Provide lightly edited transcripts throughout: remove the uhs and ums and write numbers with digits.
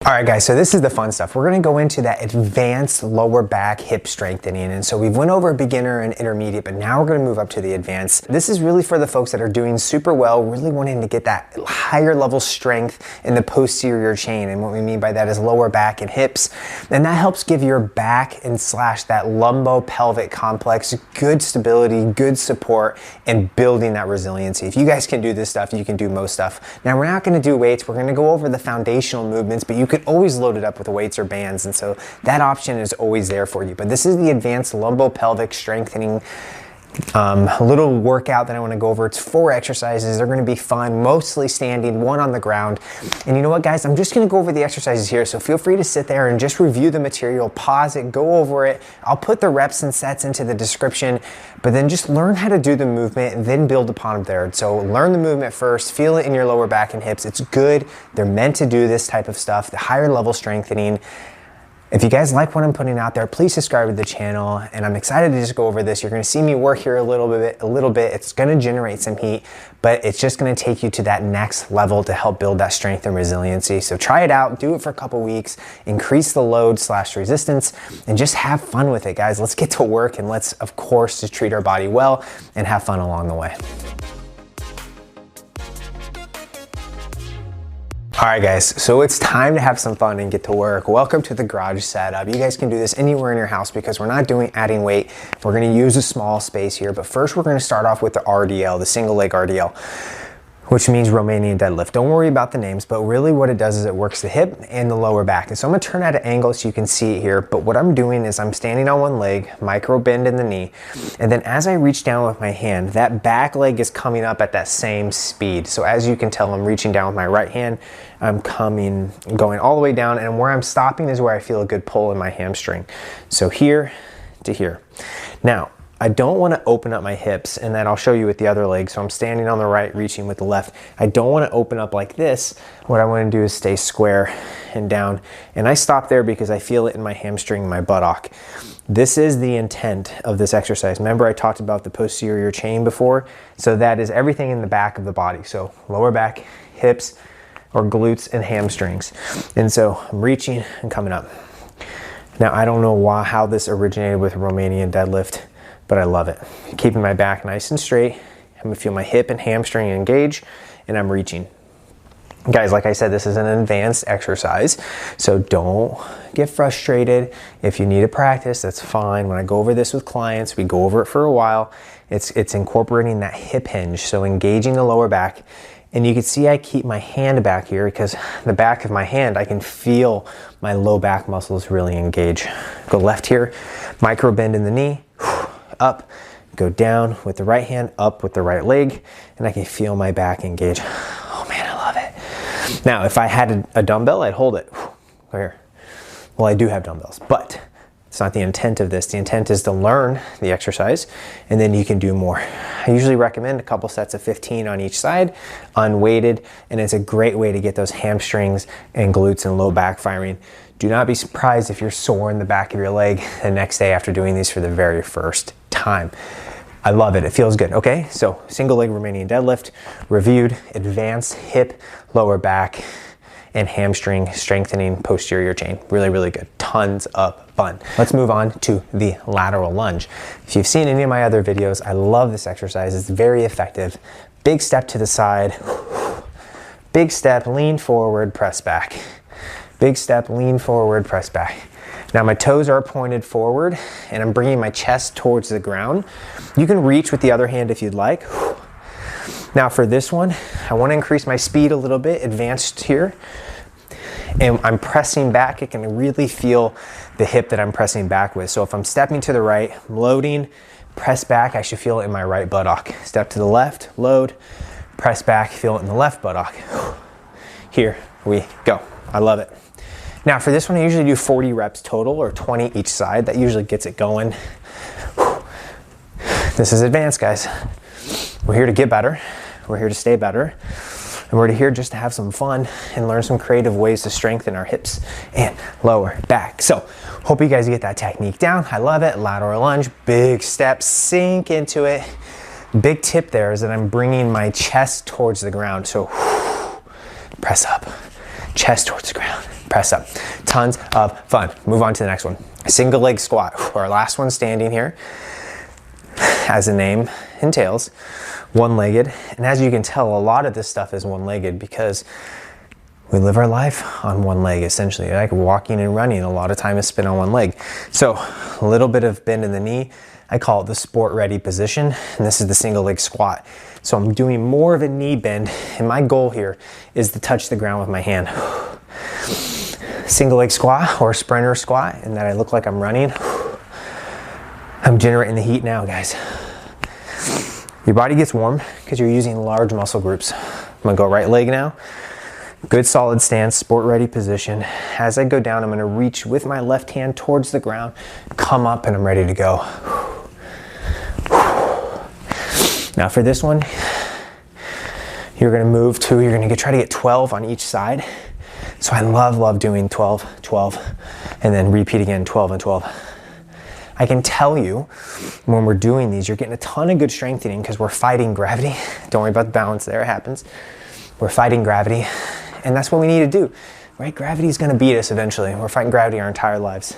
All right guys, so this is the fun stuff. We're gonna go into that advanced lower back hip strengthening. And so we've went over beginner and intermediate, but now we're gonna move up to the advanced. This is really for the folks that are doing super well, really wanting to get that higher level strength in the posterior chain. And what we mean by that is lower back and hips. And that helps give your back and slash that lumbo-pelvic complex good stability, good support, and building that resiliency. If you guys can do this stuff, you can do most stuff. Now we're not gonna do weights, we're gonna go over the foundational movements, but you could always load it up with weights or bands, and so that option is always there for you. But this is the advanced lumbo-pelvic strengthening little workout that I want to go over. It's 4 exercises. They're going to be fun, mostly standing, 1 on the ground. And you know what, guys, I'm just going to go over the exercises here, so feel free to sit there and just review the material, pause it, go over it. I'll put the reps and sets into the description, but then just learn how to do the movement and then build upon it there. So learn the movement first, feel it in your lower back and hips. It's good. They're meant to do this type of stuff, the higher level strengthening. If you guys like what I'm putting out there, please subscribe to the channel, and I'm excited to just go over this. You're gonna see me work here a little bit. It's gonna generate some heat, but it's just gonna take you to that next level to help build that strength and resiliency. So try it out, do it for a couple weeks, increase the load / resistance, and just have fun with it, guys. Let's get to work, and let's, of course, just treat our body well and have fun along the way. All right guys, so it's time to have some fun and get to work. Welcome to the garage setup. You guys can do this anywhere in your house because we're not doing adding weight. We're gonna use a small space here, but first we're gonna start off with the RDL, the single leg RDL, which means Romanian deadlift. Don't worry about the names, but really what it does is it works the hip and the lower back. And so I'm gonna turn at an angle so you can see it here, but what I'm doing is I'm standing on one leg, micro bend in the knee, and then as I reach down with my hand, that back leg is coming up at that same speed. So as you can tell, I'm reaching down with my right hand, I'm going all the way down, and where I'm stopping is where I feel a good pull in my hamstring. So here to here. Now, I don't want to open up my hips, and then I'll show you with the other leg. So I'm standing on the right, reaching with the left. I don't want to open up like this. What I want to do is stay square and down. And I stop there because I feel it in my hamstring and my buttock. This is the intent of this exercise. Remember I talked about the posterior chain before? So that is everything in the back of the body. So lower back, hips, or glutes and hamstrings. And so I'm reaching and coming up. Now I don't know how this originated with Romanian deadlift, but I love it. Keeping my back nice and straight. I'm gonna feel my hip and hamstring engage, and I'm reaching. Guys, like I said, this is an advanced exercise, so don't get frustrated. If you need to practice, that's fine. When I go over this with clients, we go over it for a while. It's incorporating that hip hinge, so engaging the lower back. And you can see I keep my hand back here because the back of my hand, I can feel my low back muscles really engage. Go left here, micro bend in the knee, up, go down with the right hand, up with the right leg, and I can feel my back engage. Oh man, I love it. Now, if I had a dumbbell, I'd hold it right here. Well, I do have dumbbells, but it's not the intent of this. The intent is to learn the exercise, and then you can do more. I usually recommend a couple sets of 15 on each side, unweighted, and it's a great way to get those hamstrings and glutes and low back firing. Do not be surprised if you're sore in the back of your leg the next day after doing these for the very first time. I love it, it feels good. Okay, so single leg Romanian deadlift, reviewed, advanced hip, lower back, and hamstring strengthening posterior chain. Really, really good, tons of fun. Let's move on to the lateral lunge. If you've seen any of my other videos, I love this exercise, it's very effective. Big step to the side, big step, lean forward, press back. Big step, lean forward, press back. Now my toes are pointed forward and I'm bringing my chest towards the ground. You can reach with the other hand if you'd like. Now for this one, I want to increase my speed a little bit, advanced here. And I'm pressing back. I can really feel the hip that I'm pressing back with. So if I'm stepping to the right, I'm loading, press back, I should feel it in my right buttock. Step to the left, load, press back, feel it in the left buttock. Here we go. I love it. Now for this one, I usually do 40 reps total or 20 each side. That usually gets it going. This is advanced, guys. We're here to get better. We're here to stay better. And we're here just to have some fun and learn some creative ways to strengthen our hips and lower back. So hope you guys get that technique down. I love it. Lateral lunge, big step, sink into it. Big tip there is that I'm bringing my chest towards the ground. So press up, chest towards the ground. press up. Tons of fun. Move on to the next one. Single leg squat, our last one standing here. As the name entails, one-legged. And as you can tell, a lot of this stuff is one-legged because we live our life on one leg, essentially. Like walking and running, a lot of time is spent on one leg. So a little bit of bend in the knee. I call it the sport ready position. And this is the single leg squat. So I'm doing more of a knee bend. And my goal here is to touch the ground with my hand. Single leg squat or sprinter squat, and that I look like I'm running. I'm generating the heat now, guys. Your body gets warm because you're using large muscle groups. I'm gonna go right leg now. Good solid stance, sport ready position. As I go down, I'm gonna reach with my left hand towards the ground, come up, and I'm ready to go. Now for this one, you're gonna try to get 12 on each side. So I love doing 12, 12, and then repeat again, 12 and 12. I can tell you when we're doing these, you're getting a ton of good strengthening because we're fighting gravity. Don't worry about the balance there, it happens. We're fighting gravity, and that's what we need to do, right? Gravity is gonna beat us eventually. We're fighting gravity our entire lives.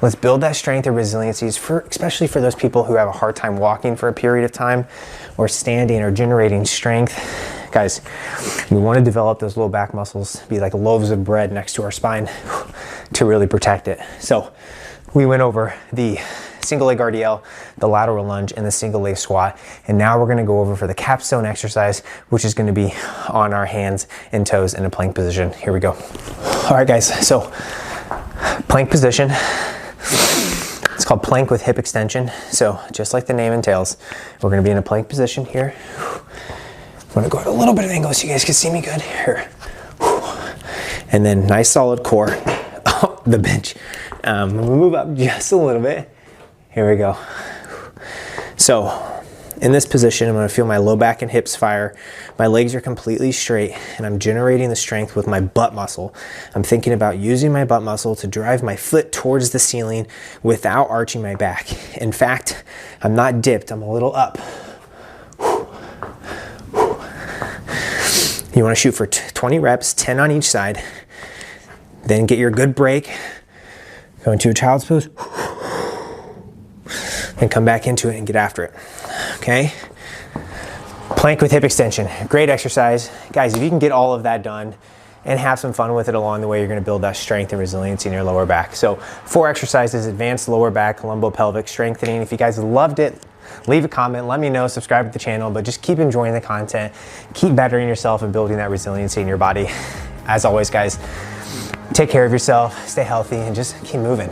Let's build that strength and resiliency, especially for those people who have a hard time walking for a period of time or standing or generating strength. Guys, we want to develop those low back muscles, be like loaves of bread next to our spine to really protect it. So we went over the single leg RDL, the lateral lunge, and the single leg squat. And now we're going to go over for the capstone exercise, which is going to be on our hands and toes in a plank position. Here we go. All right, guys, so plank position. It's called plank with hip extension. So just like the name entails, we're going to be in a plank position here. I'm gonna go at a little bit of angle so you guys can see me good here. And then nice solid core. Oh, the bench. I'm gonna move up just a little bit. Here we go. So in this position, I'm gonna feel my low back and hips fire. My legs are completely straight and I'm generating the strength with my butt muscle. I'm thinking about using my butt muscle to drive my foot towards the ceiling without arching my back. In fact, I'm not dipped, I'm a little up. You want to shoot for 20 reps, 10 on each side. Then get your good break. Go into a child's pose. And come back into it and get after it. Okay? Plank with hip extension. Great exercise. Guys, if you can get all of that done and have some fun with it along the way, you're going to build that strength and resiliency in your lower back. So 4 exercises, advanced lower back, lumbo-pelvic strengthening. If you guys loved it, leave a comment, let me know, subscribe to the channel, but just keep enjoying the content, keep bettering yourself and building that resiliency in your body. As always, guys, take care of yourself, stay healthy, and just keep moving.